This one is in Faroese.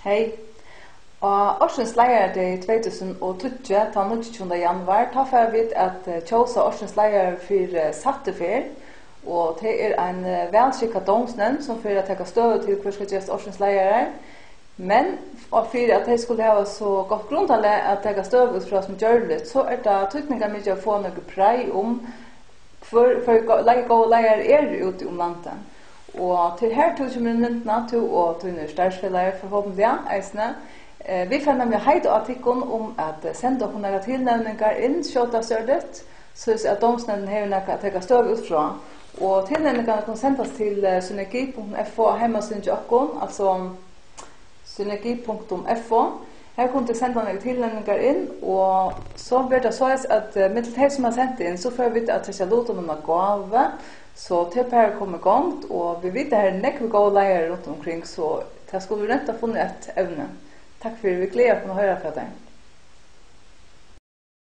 Hej. Og Årsens leier det 2020, ta 29. januar, ta for vidt at tjosa Årsens leier for sattefer, og det en velskikket domsnevnd som for å ta støv til hver skal gjøres Årsens leier. Men for at de skulle ha så godt grunntallet at ta støv ut fra som gjør det, så det tykninga mye å få noe prei om for leier ute om landet. Og til her tog vi myndene til og til størrelsesfeller forhåpentlig eisene. Vi får nemlig heide artikkelen om at sende dere noen tilnevninger inn, skjøtta sørdet, så at domsnevnden har noe å ta støv ut fra. Og tilnevningene kan sendes til synergi.fo hjemmesiden til dere, altså synergi.fo. Her kunne du sende noen tilnevninger inn, og så blir det så at med det som har sendt inn, så får vi at det skal låte noen gave, så til per kommer gongt, og vi vet det her nekker gå leier rundt omkring, så det skulle vi rett ha funnet et evne. Takk for vi gleder oss å høre fra deg.